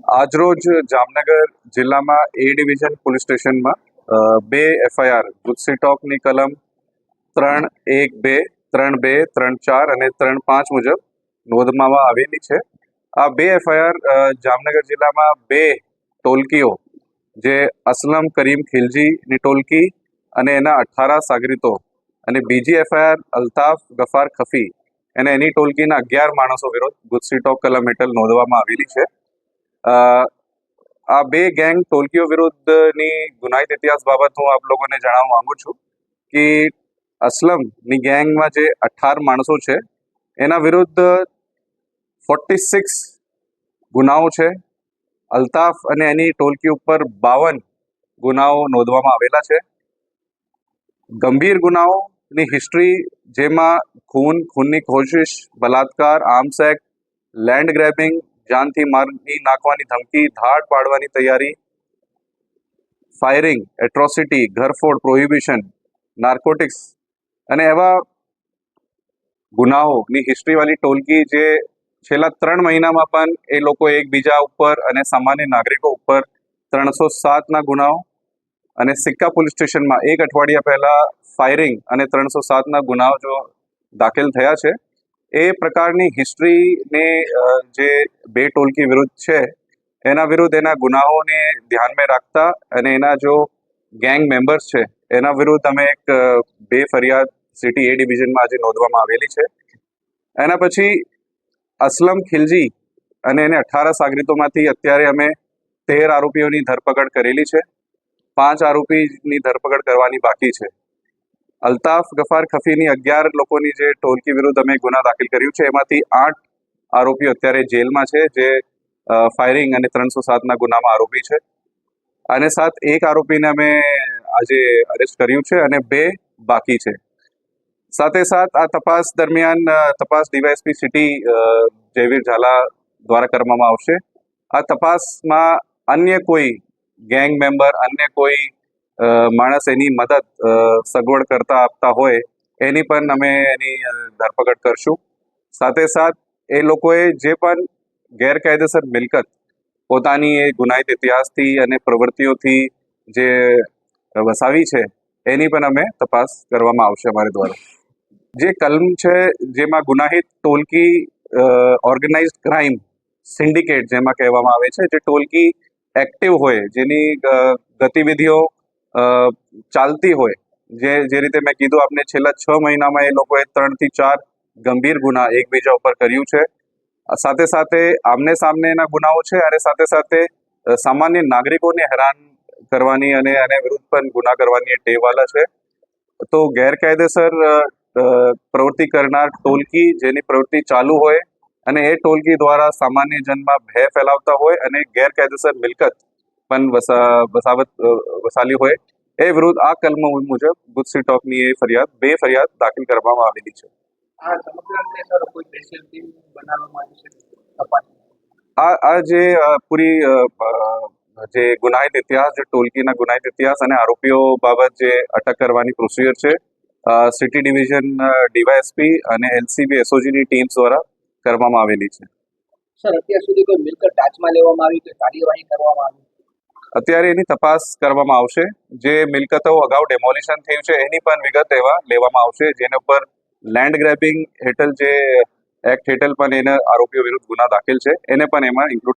આજરોજ જામનગર જિલ્લામાં એ division police સ્ટેશનમાં બે એફઆઈઆર ગુજસી ટોકની કલમ 3(1)(2), 3(2), 3(4) અને 3(5) મુજબ નોંધવામાં આવેલી છે. આ બે એફઆઈઆર જામનગર જિલ્લામાં બે ટોલકીઓ જે અસલમ કરીમ ખિલજીની ટોલકી અને એના 18 સાગરીતો અને બીજી એફઆઈઆર અલ્તાફ ગફાર ખફી અને એની ટોલકીના 11 માણસો વિરુદ્ધ ગુજસી ટોક કલમ હેઠળ નોંધવામાં આવેલી છે. આ બે ગેંગ ટોલકીઓ વિરુદ્ધની ગુનાહિત ઇતિહાસ બાબત હું આપ લોકોને જણાવવા માંગુ છું કે અસલમની ગેંગમાં જે 18 માણસો છે એના વિરુદ્ધ 46 ગુનાઓ છે. અલ્તાફ અને એની ટોલકી ઉપર 52 ગુનાઓ નોંધવામાં આવેલા છે. ગંભીર ગુનાઓની હિસ્ટ્રી જેમાં ખૂનની કોશિશ, બલાત્કાર, આર્મ્સ એક્ટ, લેન્ડ ગ્રેબિંગ, જાનથી મારી નાખવાની ધમકી, ધાડ પાડવાની તૈયારી, ફાયરિંગ, એટ્રોસિટી, ઘરફોડ, પ્રોહિબિશન, નાર્કોટિક્સ અને એવા ગુનાઓની હિસ્ટ્રીવાળી ટોલકી જે છેલ્લા 3 મહિનામાં પણ એ લોકો એકબીજા ઉપર અને સામાન્ય નાગરિકો ઉપર 307ના ગુનાઓ અને સિક્કા પોલીસ સ્ટેશનમાં 1 અઠવાડિયા પહેલા ફાયરિંગ અને 307ના ગુનાઓ જો દાખલ થયા છે. એ પ્રકારની હિસ્ટ્રીને જે બે ટોલકી વિરુદ્ધ છે એના વિરુદ્ધ એના ગુનાઓને ધ્યાનમાં રાખતા અને એના જો ગેંગ મેમ્બર્સ છે એના વિરુદ્ધ અમે એક બે ફરિયાદ સિટી એ ડિવિઝનમાં આજે નોંધવામાં આવેલી છે. એના પછી અસલમ ખિલજી અને એને 18 સાગરીતોમાંથી અત્યારે અમે 13 આરોપીઓની ધરપકડ કરેલી છે. 5 આરોપીની ધરપકડ કરવાની બાકી છે. અલ્તાફ ગફાર ખફીની 11 લોકોની જે ટોલકી વિરુદ્ધ અમે ગુના દાખલ કર્યું છે એમાંથી 8 આરોપીઓ અત્યારે જેલમાં છે જે ફાયરિંગ અને 307ના ગુનામાં આરોપી છે. અને સાથ એક આરોપીને અમે આજે અરેસ્ટ કર્યું છે અને 2 બાકી છે. સાથે સાથ આ તપાસ દરમિયાન તપાસ ડીવાયએસપી સિટી જયવીર ઝાલા દ્વારા કરવામાં આવશે. આ તપાસમાં અન્ય કોઈ ગેંગ મેમ્બર, અન્ય કોઈ માણસ એની મદદ સગવડ કરતા આપતા હોય એની પણ અમે એની ધરપકડ કરશું. સાથે સાથ એ લોકોએ જે પણ ગેરકાયદેસર મિલકત પોતાની એ ગુનાહિત ઇતિહાસથી અને પ્રવૃત્તિઓથી જે વસાવી છે એની પણ અમે તપાસ કરવામાં આવશે અમારી દ્વારા. જે કલમ છે જેમાં ગુનાહિત ટોલકી, ઓર્ગેનાઇઝડ ક્રાઇમ સિન્ડિકેટ જેમાં કહેવામાં આવે છે, જે ટોલકી એક્ટિવ હોય, જેની ગતિવિધિઓ ચાલતી હોય, જે રીતે મેં કીધું આપને છેલ્લા 6 મહિનામાં એ લોકોએ 3 થી 4 ગંભીર ગુના એકબીજા ઉપર કર્યું છે. સાથે સાથે આમને સામનેના ગુનાઓ છે અને સાથે સાથે સામાન્ય નાગરિકોને હેરાન કરવાની અને એને વિરુદ્ધ પણ ગુના કરવાની ટેવવાળા છે. તો ગેરકાયદેસર પ્રવૃત્તિ કરનાર ટોલકી જેની પ્રવૃત્તિ ચાલુ હોય અને એ ટોલકી દ્વારા સામાન્ય જનમાં ભય ફેલાવતા હોય અને ગેરકાયદેસર મિલકત પણ વસાલી હોય એ વિરુદ્ધ આ કલમો મુજબ ગુજસી ટોકની એ બે ફરિયાદ દાખલ કરવામાં આવેલી છે. આ જે પૂરી જે ગુનાહિત ઇતિહાસ, જે ટોલકીના ગુનાહિત ઇતિહાસ અને આરોપીઓ બાબત જે અટક કરવાની પ્રોસિજર છે સિટી ડિવિઝન ડીવાયએસપી અને એલસીબી એસઓજીની ટીમ્સ દ્વારા કરવામાં આવેલી છે. સર, અત્યાર સુધી કોઈ મિલકત ટાચમાં લેવામાં આવી કે કાર્યવાહી કરવામાં આવી? અત્યારે એની તપાસ કરવામાં આવશે. જે મિલકતો અગાઉ ડેમોલિશન થયું છે એની પણ વિગત એવા લેવામાં આવશે, જેના ઉપર લેન્ડ ગ્રેબિંગ હેઠળ જે એક્ટ હેઠળ પણ એના આરોપીઓ વિરુદ્ધ ગુના દાખલ છે એને પણ એમાં ઇન્ક્લુડ